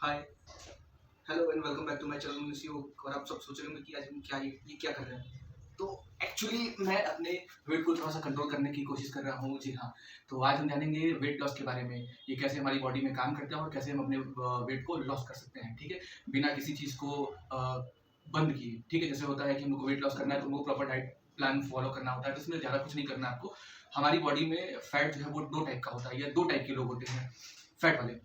Hi, hello and welcome back to my channel miss you. और आप सब सोच रहे होंगे कि आज हम क्या ये क्या कर रहे हैं। तो एक्चुअली मैं अपने वेट को थोड़ा सा कंट्रोल करने की कोशिश कर रहा हूँ। जी हाँ, तो आज हम जानेंगे वेट लॉस के बारे में। ये कैसे हमारी बॉडी में काम करता है और कैसे हम अपने वेट को लॉस कर सकते हैं, ठीक है, बिना किसी चीज़ को बंद किए। ठीक है, जैसे होता है कि हमको वेट लॉस करना है तो हमको प्रॉपर डाइट प्लान फॉलो करना होता है, तो इसमें ज़्यादा कुछ नहीं करना है आपको। हमारी बॉडी में फैट जो है वो दो टाइप का होता है, या दो टाइप के लोग होते हैं फैट वाले।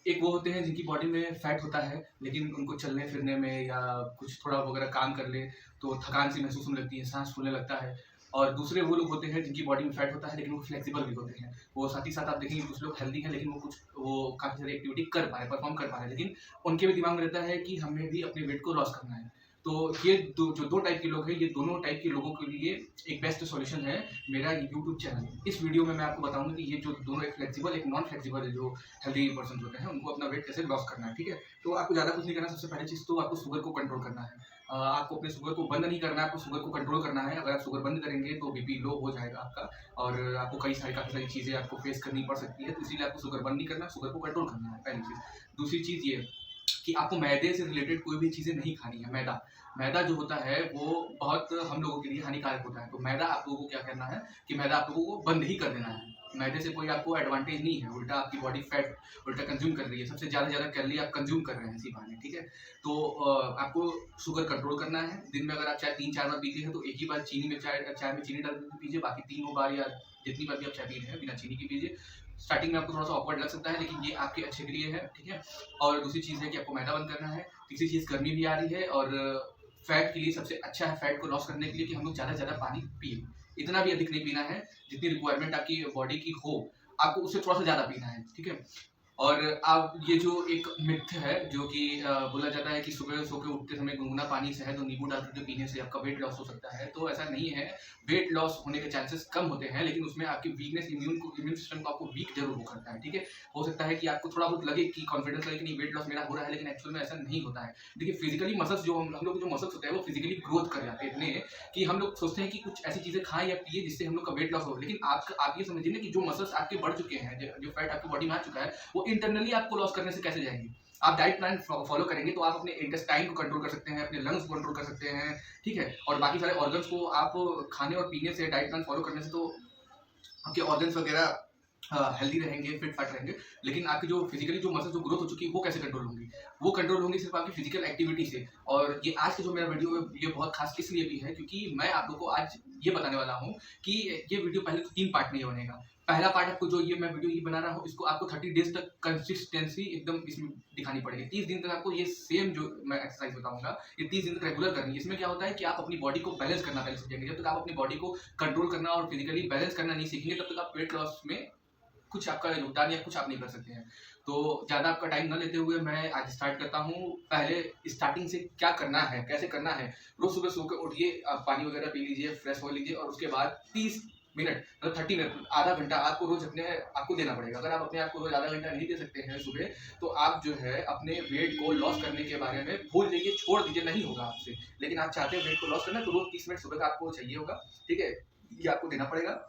एक वो होते हैं जिनकी बॉडी में फैट होता है, लेकिन उनको चलने फिरने में या कुछ थोड़ा वगैरह काम कर ले तो थकान सी महसूस होने लगती है, सांस फूलने लगता है। और दूसरे वो लोग होते हैं जिनकी बॉडी में फैट होता है लेकिन वो फ्लेक्सिबल भी होते हैं। वो साथ ही साथ आप देखेंगे कुछ लोग हेल्दी हैं लेकिन वो काफ़ी सारी एक्टिविटी कर पा रहे हैं, परफॉर्म कर पा रहे हैं, लेकिन उनके भी दिमाग में रहता है कि हमें भी अपने वेट को लॉस करना है। तो ये जो दो टाइप के लोग हैं, ये दोनों टाइप के लोगों के लिए एक बेस्ट सॉल्यूशन है मेरा यूट्यूब चैनल। इस वीडियो में मैं आपको बताऊंगा कि ये जो दोनों, एक फ्लेक्सिबल एक नॉन फ्लेक्सिबल जो हेल्दी पर्सन होते हैं, उनको अपना वेट कैसे लॉस करना है, ठीक है। तो आपको ज़्यादा कुछ नहीं करना। सबसे पहली चीज़ तो आपको शुगर को कंट्रोल करना है। आपको अपने शुगर को बंद नहीं करना है, आपको शुगर को कंट्रोल करना है। अगर आप शुगर बंद करेंगे तो बीपी लो हो जाएगा आपका, और आपको काफ़ी सारी चीज़ें आपको फेस करनी पड़ सकती है। तो इसीलिए आपको शुगर बंद नहीं करना, शुगर को कंट्रोल करना है, पहली चीज़। दूसरी चीज़ ये कि आपको मैदे से रिलेटेड कोई भी चीज़ें नहीं खानी है। मैदा मैदा जो होता है वो बहुत हम लोगों के लिए हानिकारक होता है। तो मैदा आप लोगों को क्या करना है कि मैदा आप लोगों को बंद ही कर देना है। मैदे से कोई आपको एडवांटेज नहीं है, उल्टा आपकी बॉडी फैट उल्टा कंज्यूम कर रही है, सबसे ज़्यादा कैलोरी आप कंज्यूम कर रहे हैं इसी बहाने, ठीक है। तो आपको शुगर कंट्रोल करना है। दिन में अगर आप चाय 3-4 बार पीते हैं तो एक ही बार चीनी में चाय में चीनी डाल के पीजिए, बाकी तीनों बार या जितनी बार भी आप चाय पी रहे हैं बिना चीनी की पीजिए। स्टार्टिंग में आपको थोड़ा सा ऑकवर्ड लग सकता है, लेकिन ये आपके अच्छे के लिए है, ठीक है। और दूसरी चीज़ है कि आपको मैदा बंद करना है। तीसरी चीज़, गर्मी भी आ रही है और फैट के लिए सबसे अच्छा है फैट को लॉस करने के लिए कि हम लोग ज़्यादा से ज़्यादा पानी पिए। इतना भी अधिक नहीं पीना है, जितनी रिक्वायरमेंट आपकी बॉडी की हो, आपको उससे थोड़ा सा ज़्यादा पीना है, ठीक है। और आप ये जो एक मिथ है जो कि बोला जाता है कि सुबह सो के उठते समय गुनगुना पानी शहद और नींबू डाल करके पीने से आपका वेट लॉस हो सकता है, तो ऐसा नहीं है। वेट लॉस होने के चांसेस कम होते हैं, लेकिन उसमें आपकी वीकनेस, इम्यून सिस्टम को आपको वीक जरूर वो करता है, ठीक है। हो सकता है कि आपको थोड़ा बहुत लगे कि कॉन्फिडेंस लगे कि नहीं वेट लॉस मेरा हो रहा है, लेकिन एक्चुअल में ऐसा नहीं होता है। देखिए, फिजिकली मसल्स जो हम लोग के जो मसल्स होते हैं वो फिजिकली ग्रोथ कर जाते हैं इतने कि हम लोग सोचते हैं कि कुछ ऐसी चीज़ें खाएं या पिए जिससे हम लोग का वेट लॉस हो, लेकिन आप ये समझिए ना कि जो मसल्स आपके बढ़ चुके हैं, जो फैट आपकी बॉडी में आ चुका है, वो इंटरनली आपको लॉस करने से कैसे जाएंगे। आप डाइट प्लान फॉलो करेंगे तो आप अपने इंटेस्टाइन को कंट्रोल कर सकते हैं, अपने लंग्स को कंट्रोल कर सकते हैं, ठीक है। और बाकी सारे ऑर्गन्स को आप खाने और पीने से, डाइट प्लान फॉलो करने से तो आपके ऑर्गन्स वगैरह हेल्दी रहेंगे, फिट फाट रहेंगे। लेकिन आपकी जो फिजिकली जो मसल जो ग्रोथ हो चुकी है वो कैसे कंट्रोल होंगी? वो कंट्रोल होंगी सिर्फ आपकी फिजिकल एक्टिविटी से। और ये आज का जो मेरा वीडियो है ये बहुत खास इसलिए भी है क्योंकि मैं आप लोग को आज ये बताने वाला हूँ कि ये वीडियो पहले तो 3 पार्ट में ही बनेगा। पहला पार्ट आपको जो ये मैं वीडियो ये बना रहा हूँ, इसको आपको 30 डेज तक कंसिस्टेंसी एकदम इसमें दिखानी पड़ेगी। 30 दिन तक आपको ये सेम जो मैं एक्सरसाइज बताऊंगा ये 30 दिन तक रेगुलर करनी है। इसमें क्या होता है कि आप अपनी बॉडी को बैलेंस करना पहले सीखेंगे। जब तक आप अपनी बॉडी को कंट्रोल करना और फिजिकली बैलेंस करना नहीं सीखेंगे तब तक आप वेट लॉस में कुछ आपका योगदान या कुछ आप नहीं कर सकते हैं। तो ज़्यादा आपका टाइम न लेते हुए मैं आज स्टार्ट करता हूँ। पहले स्टार्टिंग से क्या करना है, कैसे करना है। रोज़ सुबह सो के उठिए, आप पानी वगैरह पी लीजिए, फ्रेश हो लीजिए, और उसके बाद 30 मिनट मतलब 30 मिनट, आधा घंटा आपको रोज़ आपको देना पड़ेगा। अगर आप अपने आप को रोज़ आधा घंटा नहीं दे सकते हैं सुबह, तो आप जो है अपने वेट को लॉस करने के बारे में भूल जाइए, छोड़ दीजिए, नहीं होगा आपसे। लेकिन आप चाहते हैं वेट को लॉस करना, तो रोज़ 30 मिनट सुबह का आपको चाहिए होगा, ठीक है। ये आपको देना पड़ेगा।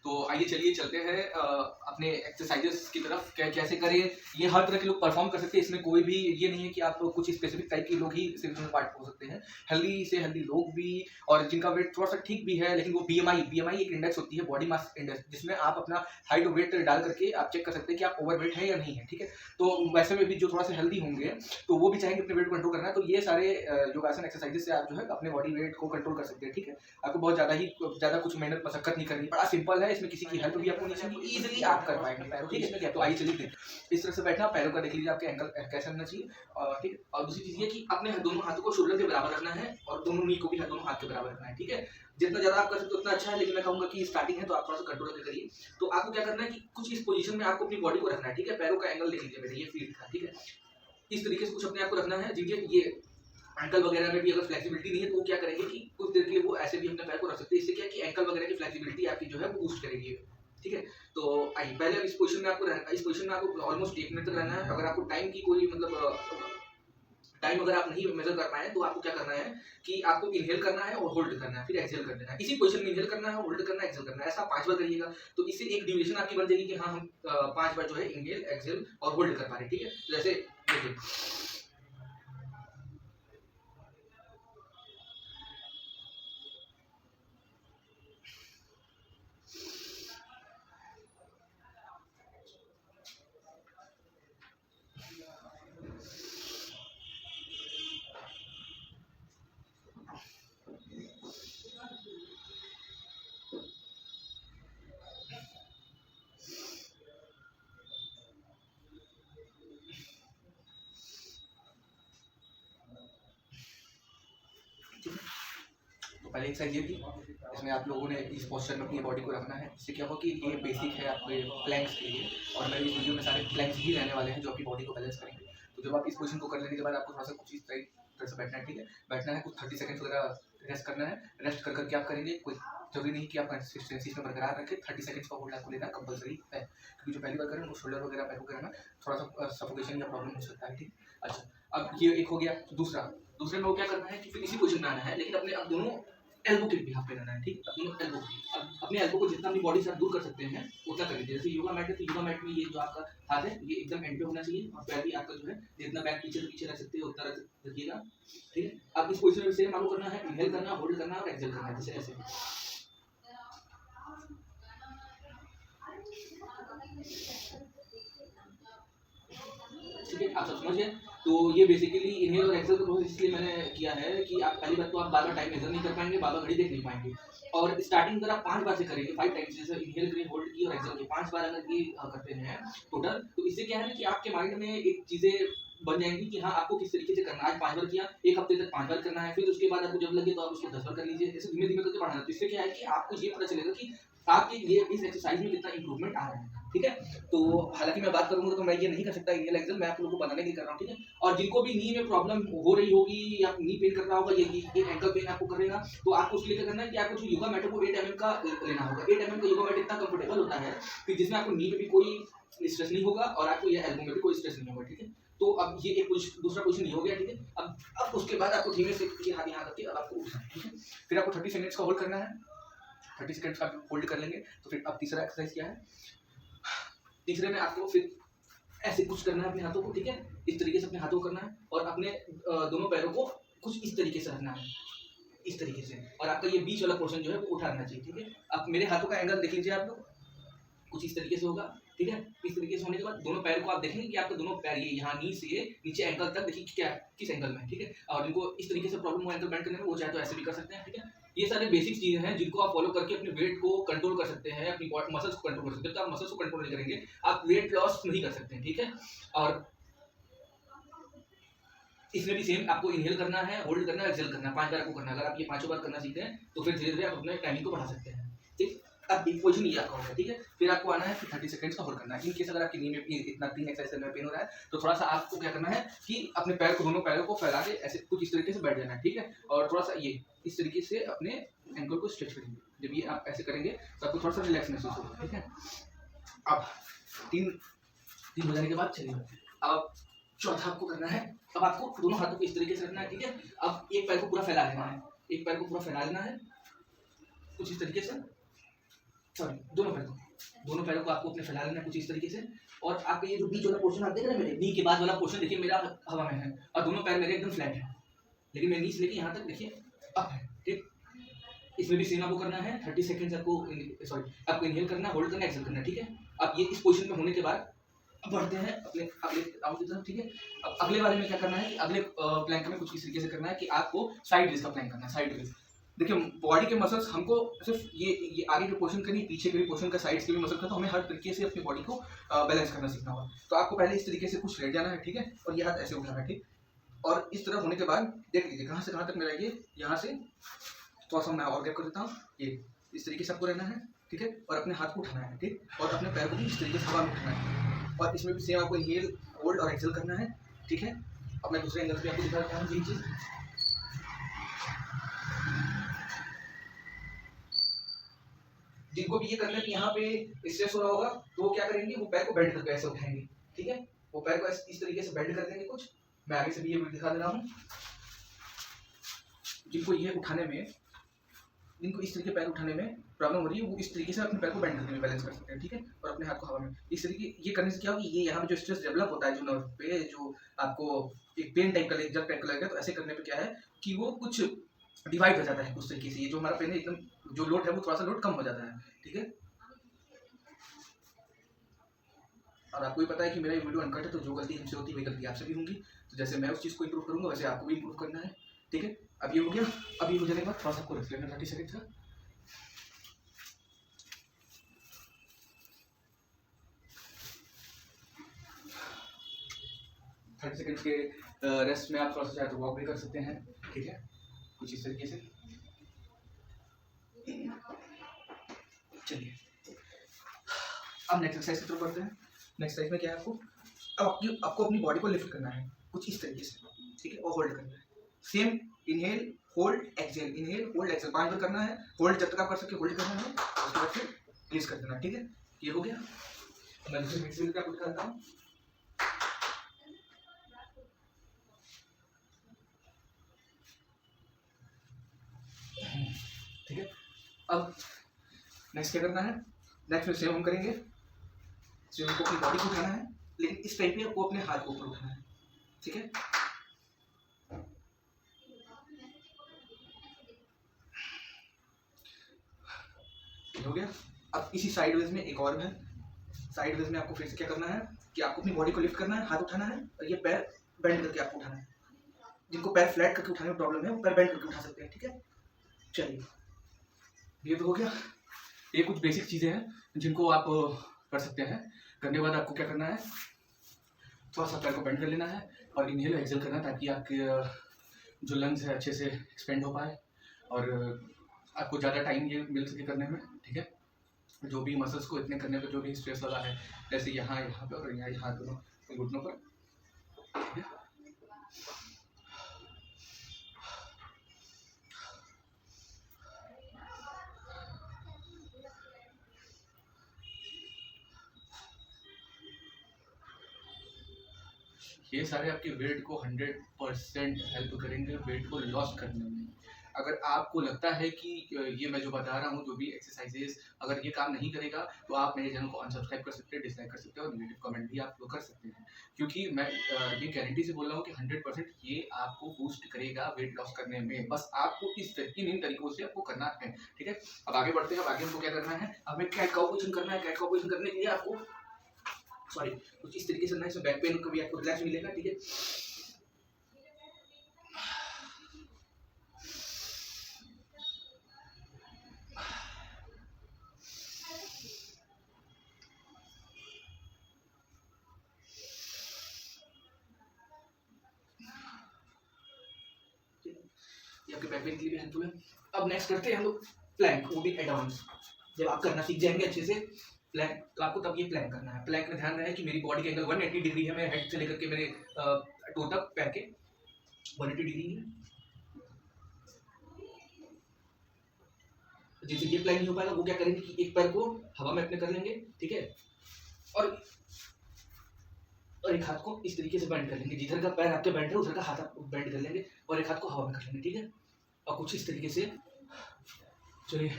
तो आइए चलिए चलते हैं अपने एक्सरसाइजेस की तरफ। कैसे करें, ये हर तरह के लोग परफॉर्म कर सकते हैं। इसमें कोई भी ये नहीं है कि आप कुछ स्पेसिफिक टाइप के लोग ही सिर्फ इसमें पार्ट हो सकते हैं। हेल्दी से हेल्दी लोग भी, और जिनका वेट थोड़ा सा ठीक भी है, लेकिन वो बीएमआई एक इंडेक्स होती है, बॉडी मास इंडेक्स, जिसमें आप अपना हाइट और वेट डाल करके आप चेक कर सकते हैं कि आप ओवर वेट है या नहीं है, ठीक है। तो वैसे में भी जो थोड़ा सा हेल्दी होंगे तो वो भी चाहेंगे अपने वेट को कंट्रोल करना है, तो ये सारे योगासन एक्सरसाइजेस से आप जो है अपने बॉडी वेट को कंट्रोल कर सकते हैं, ठीक है। आपको बहुत ज़्यादा कुछ मेहनत मशक्कत नहीं करनी, बड़ा सिंपल है। इसमें किसी की हेल्प भी आपको नहीं चाहिए, इजीली आप कर पाएंगे पैरों, ठीक है। तो आइए चलिए इस तरह से बैठना, पैरों का देख लीजिए आपके एंकल कैसे होना चाहिए, ठीक है। और दूसरी चीज़ ये कि अपने दोनों हाथों को शोल्डर के बराबर रखना है और दोनों नी को भी दोनों हाथ के बराबर रखना है, ठीक है। जितना ज़्यादा आप कर सकते हो उतना अच्छा है, लेकिन मैं कहूँगा कि स्टार्टिंग है तो आप थोड़ा सा कंट्रोल करके करिए। तो आपको क्या करना है कि कुछ इस पोजीशन में आपको अपनी बॉडी को रखना है, ठीक है। पैरों का एंगल देख लीजिए मेरे, ये फीट का, ठीक है। इस तरीके से कुछ अपने आप को रखना है। जिनके ये एंकल वगैरह में भी अगर फ्लेक्सिबिलिटी नहीं है तो वो क्या करेंगे कि कुछ देर के लिए वो ऐसे भी अपने पैर को रख सकते हैं। इससे क्या है कि एंकल वगैरह की फ्लेक्सिबिलिटी आपकी जो है वो बूस्ट करेगी, ठीक है। तो आइए, पहले इस पोजीशन में आपको रहना, इस पोजीशन में आपको ऑलमोस्ट 1 मिनट तक रहना है। अगर आपको टाइम की कोई मतलब टाइम अगर आप नहीं मेजर कर पाए तो आपको क्या करना है कि आपको इनहेल करना है और होल्ड करना है, फिर एक्सहेल कर देना है। इसी पोजीशन में इनहेल करना है, होल्ड करना है, एक्सहेल करना है। ऐसा 5 बार करिएगा, तो इससे एक ड्यूरेशन आपकी बन जाएगी कि हाँ हम 5 बार जो है इनहेल, एक्सहेल और होल्ड कर पा रहे हैं, ठीक है। जैसे ओके। तो पहले एक्सरसाइज ये थी, इसमें आप लोगों ने इस पोस्चर में अपनी बॉडी को रखना है। इससे क्या होगा कि ये बेसिक है आपके प्लैंक्स के लिए, और मेरे इस वीडियो में सारे प्लैंक्स ही रहने वाले हैं जो आपकी बॉडी को बैलेंस करेंगे। तो जब आप इस पोजीशन को कर लेने के बाद आपको थोड़ा सा कुछ इस तरह से बैठना है, ठीक है। बैठना है, कुछ 30 सेकंड्स वगैरह रेस्ट करना है। रेस्ट कर करके आप करेंगे, कोई जरूरी नहीं कि आप कंसिस्टेंसी में बरकरार रखें। 30 सेकंड्स का होल्ड आपको लेना कंपलसरी है, क्योंकि जो पहली बार करें वो शोल्डर वगैरह बैक वगैरह ना थोड़ा सा सफोकेशन या प्रॉब्लम हो सकता है, ठीक। अच्छा, अब ये एक हो गया। दूसरे में वो क्या करना है कि फिर इसी पोजीशन में आना है, लेकिन अपने अब दोनों एल्बो के बिहाफ पे रहना है, ठीक। अपने एल्बो को जितना अपनी बॉडी से दूर कर सकते हैं उतना कर लीजिए। जैसे योगा मैट है, तो योगा मैट में ये जो आपका हाथ है ये एकदम एंड पे होना चाहिए, और पैर भी आपका जो है जितना बैक पीछे से पीछे रख सकते हो उतना रखिएगा, ठीक है। अब इस पोजीशन में सेम आपको करना है, इनहेल करना, होल्ड करना और एक्सहेल करना है, जैसे ऐसे, ठीक है। आप सब समझ गए। तो ये बेसिकली इनहेल और एक्सहेल का प्रोसेस इसलिए मैंने किया है कि आप पहली बात तो आप बार-बार टाइम मेजर नहीं कर पाएंगे, बार-बार घड़ी देख नहीं पाएंगे, और स्टार्टिंग अगर आप 5 बार से करेंगे, 5 टाइम्स, जैसे इनहेल करिए, होल्ड किए और एक्सहेल किए 5 बार अगर ये करते हैं टोटल, तो इससे क्या है ना कि आपके माइंड में एक चीजें बन जाएंगी कि हाँ आपको किस तरीके से करना है। आज 5 बार किया, 1 हफ्ते तक 5 बार करना है, फिर उसके बाद आपको जब लगे तो आप उसको 10 बार कर लीजिए, ऐसे धीमे धीमे करके बढ़ाना। तो इससे क्या है कि आपको ये पता चलेगा कि आपके लिए इस एक्सरसाइज में कितना इंप्रूवमेंट आ रहा है, ठीक है। तो हालांकि मैं बात करूंगा तो मैं ये नहीं कर सकता इनहेल एक्सहेल, मैं आप लोगों को बनाने के लिए कर रहा हूँ, ठीक है। और जिनको भी नी में प्रॉब्लम हो रही होगी या नी पेन कर रहा होगा, ये एंकल पेन आपको करेगा, तो आपको उसके लिए क्या करना है कि आपको जो योगा मैट है वो 8 mm का लेना होगा। 8 mm का योगा मैट इतना कंफर्टेबल होता है कि जिसमें आपको नी पे भी कोई स्ट्रेस नहीं होगा और आपको ये एल्बो में भी कोई स्ट्रेस नहीं होगा, ठीक है। तो अब ये एक दूसरा पोजीशन ये हो गया, ठीक है। अब उसके बाद आपको धीमे से ये हाथ यहाँ करके अब आपको उठना है, ठीक है। फिर आपको 30 सेकंड्स का होल्ड करना है, 30 सेकंड्स का आप होल्ड कर लेंगे। तो फिर अब तीसरा एक्सरसाइज क्या है, तीसरे में आपको फिर ऐसे कुछ करना है अपने हाथों को, ठीक है। इस तरीके से अपने हाथों को करना है और अपने दोनों पैरों को कुछ इस तरीके से रखना है, इस तरीके से, और आपका ये बीच वाला पोर्शन जो है वो उठा रहना चाहिए, ठीक है। अब मेरे हाथों का एंगल देख लीजिए आप लोग, कुछ इस तरीके से होगा, ठीक है। इस तरीके से होने के बाद दोनों पैर को आप देखेंगे कि आपके दोनों पैर ये यहाँ नी से नीचे एंकल तक देखिए क्या किस एंगल में है, ठीक है। और जिनको इस तरीके से प्रॉब्लम हो एंकल बेंड करने में, वो चाहे तो ऐसे भी कर सकते हैं, ठीक है। ये सारे बेसिक चीजें हैं जिनको आप फॉलो करके अपने वेट को कंट्रोल कर सकते हैं, अपनी मसल्स को कंट्रोल कर सकते हैं। तो आप मसल्स को कंट्रोल नहीं करेंगे, आप वेट लॉस नहीं कर सकते हैं, ठीक है। और इसमें भी सेम आपको इनहेल करना है, होल्ड करना है, एक्सहेल करना है, 5 बार आपको करना है। अगर आप ये 5 बार करना सीखते हैं तो फिर धीरे धीरे आप अपने टाइमिंग को बढ़ा सकते हैं, ठीक। अब एक पोजीशन ये आपका होगा, ठीक है। फिर आपको आना है, फिर 30 सेकंड्स का होल्ड करना है। इन केस अगर आपकी नी में इतना 3 एक्सरसाइज में पेन हो रहा है तो थोड़ा सा आपको क्या करना है कि अपने पैर को, दोनों पैरों को फैला के ऐसे कुछ इस तरीके से बैठ जाना है, ठीक है। और थोड़ा सा ये इस तरीके से अपने एंकल को स्ट्रेच करेंगे। जब ये आप ऐसे करेंगे तो आपको थोड़ा सा रिलैक्स महसूस होगा, ठीक है। अब 3 हो जाने के बाद चलिए अब चौथा आपको करना है। अब आपको दोनों हाथों को इस तरीके से रखना है, ठीक है। अब एक पैर को पूरा फैला लेना है, एक पैर को पूरा फैला लेना है कुछ इस तरीके से, सॉरी दोनों पैरों को आपको अपने फैला लेना है कुछ इस तरीके से। और आपका ये जो बीच वाला पोर्शन आप देख रहे हैं, मेरे नी के बाद वाला पोर्शन देखिए मेरा हवा में है और दोनों पैर मेरे एकदम फ्लैट है, लेकिन मेरे नी से लेके यहाँ तक देखिए अप है, ठीक। इसमें भी सेम आपको करना है, 30 सेकंड्स आपको इनहेल करना, होल्ड करना, एक्सहेल करना, ठीक है। अब ये इस पोजीशन में होने के बाद बढ़ते हैं अपने अगले राउंड की तरफ, ठीक है। अब अगले वाले में क्या करना है कि अगले प्लैंक में कुछ इस तरीके से करना है कि आपको साइड रेज का प्लैंक करना है। साइड रेज देखिए, बॉडी के मसल्स हमको सिर्फ ये आगे के पोर्शन का नहीं, पीछे के भी पोर्शन का, साइड्स के भी मसल का, तो हमें हर तरीके से अपनी बॉडी को बैलेंस करना सीखना होगा। तो आपको पहले इस तरीके से कुछ लेट जाना है, ठीक है, और ये हाथ ऐसे उठाना है, ठीक। और इस तरह होने के बाद देख लीजिए कहाँ से कहाँ तक मेरा ये यहाँ से थोड़ा सा मैं और गैप कर देता हूँ, ये इस तरीके से आपको रहना है, ठीक है। और अपने हाथ को उठाना है, ठीक, और अपने पैर को भी इस तरीके से हवा में उठाना है। और इसमें भी सेम आपको इनहेल, होल्ड और एक्सहेल करना है, ठीक है। अब मैं दूसरे एंगल से आपको दिखा देता हूँ ये चीज़। जिनको भी ये करना है कि यहाँ पे स्ट्रेस हो रहा होगा तो वो क्या करेंगे, वो पैर को बेंड करके ऐसे उठाएंगे, ठीक है। वो पैर को इस तरीके से बेंड कर देंगे कुछ, मैं आगे से भी ये दिखा दे रहा हूँ। जिनको ये उठाने में जिनको इस तरीके पैर उठाने में प्रॉब्लम हो रही है वो इस तरीके से अपने पैर को बेंड करके भी बैलेंस कर सकते हैं, ठीक है। और अपने हाथ को हवा में इस तरीके ये करने से क्या होगा, ये यहाँ पे जो स्ट्रेस डेवलप होता है जो नर्व पे, जो आपको एक पेन टाइप का जब टाइप का लगेगा, तो ऐसे करने पे क्या है कि वो कुछ डिवाइड हो जाता है उस तरीके से। ये जो हमारा पेन है एकदम जो लोड है वो थोड़ा सा लोड कम हो जाता है, ठीक है। और आपको भी पता है कि मेरा ये वीडियो अनकट है, तो जो गलती हमसे होती है वही गलती आपसे भी होंगी। तो जैसे मैं उस चीज़ को इंप्रूव करूंगा वैसे आपको भी इंप्रूव करना है, ठीक है। अब ये हो गया। अब ये हो जाने के बाद थोड़ा सा आपको रेस्ट लेना 30 सेकंड का। 30 सेकंड के रेस्ट में आप थोड़ा सा चाहे तो वॉक भी कर सकते हैं, ठीक है, कुछ इस तरीके से। चलिए अब नेक्स्ट एक्सरसाइज की तरफ बढ़ते हैं। नेक्स्ट एक्सरसाइज में क्या है, अब आपको अपनी बॉडी को लिफ्ट करना है कुछ इस तरीके से, ठीक है, और होल्ड करना है। Same inhale hold exhale, inhale hold exhale 5 बार करना है। होल्ड जब तक आप कर सके होल्ड करना है, उसके बाद फिर रिलीज कर देना, ठीक है। ये हो गया। मैं दूसरे फ्लेक्सिबल का कुछ करता हूँ। ठीक है, अब नेक्स्ट क्या करना है, नेक्स्ट में सेम हम करेंगे। सेम को अपनी बॉडी को उठाना है, लेकिन इस टाइप में आपको अपने हाथ को ऊपर उठाना है, ठीक है। हो गया। अब इसी साइडवेज में एक और है। साइडवेज में आपको फिर से क्या करना है कि आपको अपनी बॉडी को लिफ्ट करना है, हाथ उठाना है और ये पैर बेंड करके आपको उठाना है। जिनको पैर फ्लैट करके उठाने में प्रॉब्लम है वो पैर बेंड करके उठा सकते हैं, ठीक है। चलिए ये तो हो गया। ये कुछ बेसिक चीज़ें हैं जिनको आप कर सकते हैं। करने के बाद आपको क्या करना है, थोड़ा सा पैर को बेंड कर लेना है और इनहेल एक्सहेल करना है, ताकि आपके जो लंग्स है अच्छे से एक्सपेंड हो पाए और आपको ज़्यादा टाइम ये मिल सके करने में, ठीक है। जो भी मसल्स को इतने करने पर जो भी स्ट्रेस लगा है, जैसे यहाँ पे और यहाँ दोनों घुटनों पर, ठीक है। ये सारे आपके वेट को 100% हेल्प करेंगे वेट को लॉस करने में। अगर आपको लगता है कि ये मैं जो बता रहा हूँ जो भी एक्सरसाइजेस अगर ये काम नहीं करेगा, तो आप मेरे चैनल को अनसब्सक्राइब कर सकते हैं, डिसलाइक कर सकते हैं और नेगेटिव कमेंट भी आप लोग कर सकते हैं। क्योंकि मैं ये गारंटी से बोल रहा हूँ कि 100% ये आपको बूस्ट करेगा वेट लॉस करने में। बस आपको इन तरीकों से आपको करना है, ठीक है। अब आगे बढ़ते हैं। अब आगे हमको क्या करना है, हमें कैट काउ पोजीशन करना है। कैट काउ पोजीशन करने के लिए आपको सॉरी कुछ इस तरीके से ना, इसमें बैक पेन को भी आपको रिलैक्स मिलेगा, ठीक है। ये आपके बैक पेन के लिए भी हेल्पफुल है। अब नेक्स्ट करते हैं हम लोग प्लैंक, वो भी एडवांस। जब आप करना सीख जाएंगे अच्छे से प्लैंक, तो आपको तब ये प्लैंक करना है। प्लैंक में ध्यान रहे कि मेरी बॉडी के एंगल 180 डिग्री है, मेरे हेड से लेकर के मेरे टो तक पैर के 180 डिग्री है। जिससे ये प्लैंक नहीं हो पाएगा वो क्या करेंगे कि एक पैर को हवा में अपने कर लेंगे, ठीक है, और एक हाथ को इस तरीके से बेंड कर लेंगे। जिधर का पैर आपके बेंड है उधर का हाथ आप बेंड कर लेंगे और एक हाथ को हवा में कर लेंगे, ठीक है। और कुछ इस तरीके से। चलिए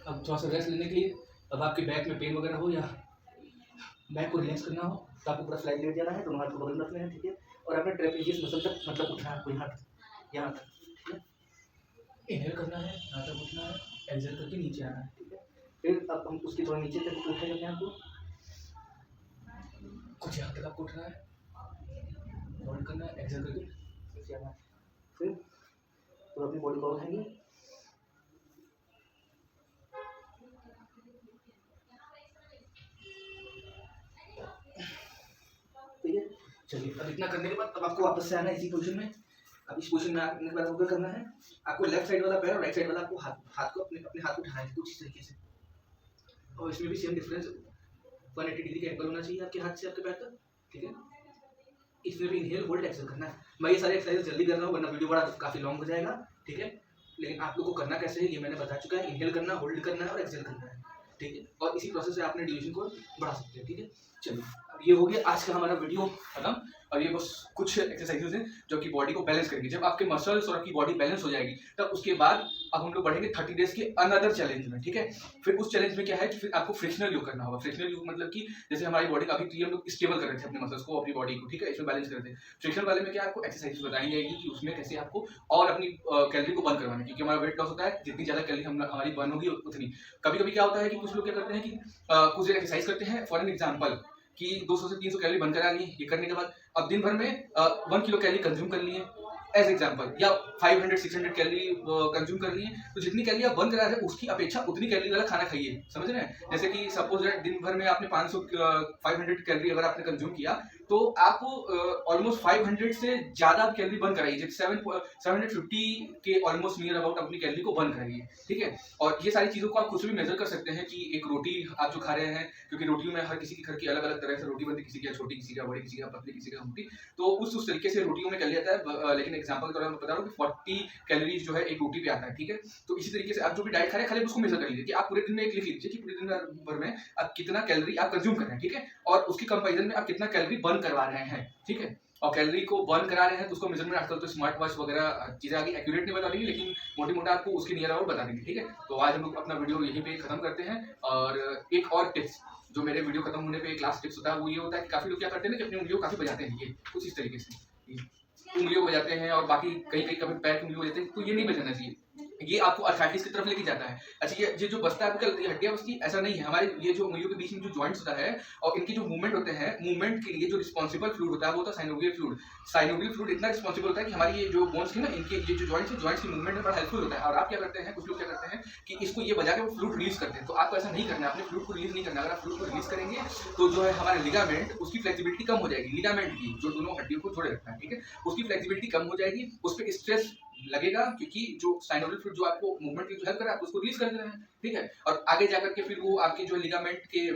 अब थोड़ा सा रेस्ट लेने के लिए, अब आपके बैक में पेन वगैरह हो या बैक को रिलैक्स करना हो तो आपको पूरा फ्लाइट लेट जाना है, दोनों हाथ को बगल में रखना है, ठीक है। और आपने ट्रेपेजियस मसल तक मतलब उठना है, कोई हाथ यहाँ तक, ठीक है। इनहेल करना है, यहाँ तक उठना है, एक्सहेल करके नीचे आना है, ठीक है। फिर अब हम उसके थोड़ा नीचे तक उठेंगे यहाँ को, कुछ यहाँ तक आपको उठना है, होल्ड करना है, एक्सहेल करके नीचे आना है। फिर तो अपनी बॉडी को उठाएंगे, ठीक है। चलिए अब इतना करने के बाद अब आपको वापस से आना है इसी पोजीशन में। अब इस पोजीशन में आने के बाद आपको क्या करना है, आपको लेफ्ट साइड वाला पैर और राइट साइड वाला आपको हाथ को अपने हाथ उठाना है कुछ इस तरीके से। और इसमें भी सेम डिफरेंस 180 डिग्री का एंगल होना चाहिए आपके हाथ से आपके पैर तक, ठीक है। इसमें भी इनहेल होल्ड एक्सहेल करना है। मैं ये सारे एक्सरसाइज जल्दी कर रहा हूँ वरना वीडियो बड़ा काफी लॉन्ग हो जाएगा, ठीक है। लेकिन आप लोग को करना कैसे है ये मैंने बता चुका है। इनहेल करना, होल्ड करना है और एक्सहेल करना है, ठीक है। और इसी प्रोसेस से आपने ड्यूरेशन को बढ़ा सकते हैं, ठीक है। चलिए अब ये हो गया आज का हमारा वीडियो खत्म। और ये बस कुछ एक्सरसाइजेज हैं जो आपकी बॉडी को बैलेंस करेंगे। जब आपके मसल्स और आपकी बॉडी बैलेंस हो जाएगी तब उसके बाद अब हम लोग बढ़ेंगे 30 डेज के अनदर चैलेंज में, ठीक है। फिर उस चैलेंज में क्या है कि फिर आपको फ्रिक्शनल योग करना होगा। फ्रिक्शनल योग मतलब कि जैसे हमारी बॉडी काफी क्लियर, हम लोग स्टेबल कर रहे थे अपने मसल्स को, अपनी बॉडी को, ठीक है, इसमें बैलेंस कर रहे थे। फ्रिक्शनल वाले में क्या आपको एक्सरसाइज बताई जाएगी कि उसमें कैसे आपको और अपनी कैलोरी को बर्न करवाना है, क्योंकि हमारा वेट लॉस होता है, जितनी ज्यादा कैलोरी हमारी बर्न होगी उतनी। कभी कभी क्या होता है कि कुछ लोग क्या करते हैं कि कुछ देर एक्सरसाइज करते हैं, फॉर एन एग्जाम्पल कि 200 से 300 कैलोरी बर्न करा ली, ये करने के बाद अब दिन भर में 1 किलो कैलोरी कंज्यूम कर लिए एज एग्जाम्पल, या 500-600 कैलोरी कंज्यूम कर लिए। तो जितनी कैलोरी आप बर्न करा रहे हैं उसकी अपेक्षा उतनी कैलोरी वाला खाना खाइए, समझ रहे हैं। जैसे कि सपोज दैट दिन भर में आपने 500 कैलोरी अगर आपने कंज्यूम किया तो आप ऑलमोस्ट 500 से ज्यादा कैलोरी बर्न कराइए, जैसे 750 के ऑलमोस्ट नियर अबाउट अपनी कैलोरी को बर्न कराइए, ठीक है। और ये सारी चीजों को आप खुद से भी मेजर कर सकते हैं कि एक रोटी आप जो खा रहे हैं, क्योंकि रोटियों में हर किसी के घर की अलग अलग तरह से रोटी बनती है, किसी की छोटी, किसी का बड़ी, किसी का पतली, किसी का मोटी, तो उस तरीके से रोटियों में कैलोरी आता है। लेकिन एग्जाम्पल के तौर पर मैं बता रहा हूँ कि 40 कैलोरीज जो है एक रोटी पे आता है, ठीक है। तो इसी तरीके से आप जो भी डाइट खा रहे हैं खाली उसको मेजर कर लीजिए कि आप पूरे दिन में एक लिख लीजिए कि पूरे दिन भर में आप कितना कैलोरी आप कंज्यूम कर रहे हैं, ठीक है, और उसकी कंपेरिजन में आप कितना कैलोरी बर्न करवा रहे हैं, ठीक है। और कैलोरी को बर्न करा रहे हैं तो उसको मेजरमेंट आजकल तो स्मार्ट वॉच वगैरह चीजें आगे एक्यूरेट नहीं बता देंगी, लेकिन मोटी मोटा आपको उसके नियर अबाउट बता देंगे, ठीक है। तो आज हम लोग अपना वीडियो यहीं पे खत्म करते हैं। और एक और टिप्स जो मेरे वीडियो खत्म होने पे एक लास्ट टिप्स होता है, वो ये होता है कि काफी लोग क्या करते हैं ना कि अपनी उंगलियों को काफी बजाते हैं, ये कुछ इस तरीके से उंगलियों को बजाते हैं और बाकी कहीं कहीं कभी पैर की उंगलियों को बजाते हैं, तो ये नहीं बजाना चाहिए, ये आपको अर्थराइटिस की तरफ लेके जाता है। अच्छा, ये जो बचता है आपकी हड्डियां बचती है, ऐसा नहीं है। हमारे ये जो उंगलियों के बीच में जो जॉइंट्स होता है और इनके जो मूवमेंट होते हैं, मूवमेंट के लिए जो रिस्पॉन्सिबल फ्लूइड होता है वो होता है साइनोवियल फ्लूइड। साइनोवियल फ्लूइड इतना रिस्पॉन्सिबल होता है कि हमारी ये जो बोन्स की ना, इनके ये जो जॉइंट्स है, जॉइंट्स की मूवमेंट में बड़ा हेल्पफुल होता है। और आप क्या करते हैं, कुछ लोग क्या करते हैं कि इसको ये बजा के वो फ्लूइड रिलीज करते हैं, तो आपको ऐसा नहीं करना है, अपने फ्लूइड को रिलीज नहीं करना। अगर आप फ्लूइड को रिलीज करेंगे तो जो है हमारे लिगामेंट, उसकी फ्लेक्सिबिलिटी कम हो जाएगी, लिगामेंट की जो दोनों हड्डियों को जोड़े रखता है, ठीक है, उसकी फ्लेक्सिबिलिटी कम हो जाएगी, उस पर स्ट्रेस लगेगा, क्योंकि जो साइनोवियल फ्लूइड जो आपको मूवमेंट की जो हेल्प कर रहा है आप उसको रिलीज कर दे रहे हैं, ठीक है। और आगे जाकर के फिर वो आपके जो लिगामेंट के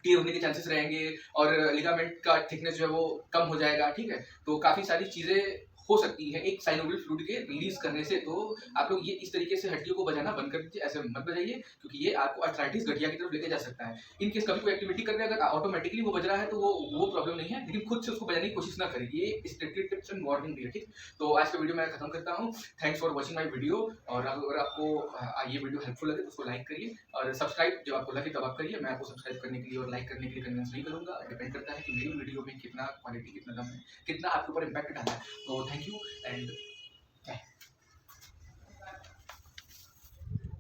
टीयर होने के चांसेस रहेंगे और लिगामेंट का थिकनेस जो है वो कम हो जाएगा, ठीक है। तो काफी सारी चीजें हो सकती है एक साइनोवियल फ्लूइड के रिलीज करने से। तो आप लोग ये इस तरीके से हड्डियों को बजाना बंद कर दीजिए, ऐसे मत बजाइए, क्योंकि ये आपको अर्थराइटिस गठिया की तरफ लेके जा सकता है। इन केस कभी कोई एक्टिविटी कर रहे हैं, अगर ऑटोमेटिकली वो बज रहा है तो वो प्रॉब्लम नहीं है, लेकिन खुद से उसको बजाने की कोशिश ना करें। ये स्ट्रिक्टली टिप्स एंड वार्निंग भी है, ठीक। तो आज का वीडियो मैं खत्म करता हूँ। Thanks for watching my video. और अगर आपको ये वीडियो हेल्पफुल लगे तो उसको लाइक करिए, और सब्सक्राइब जब आपको लगे तब आप करिए। मैं आपको सब्सक्राइब करने के लिए और लाइक करने के लिए कन्विंस नहीं करूँगा, डिपेंड करता है कि मेरी वीडियो में कितना क्वालिटी, कितना दम है, कितना आपके ऊपर इम्पैक्ट डाला है। तो थैंक यू एंड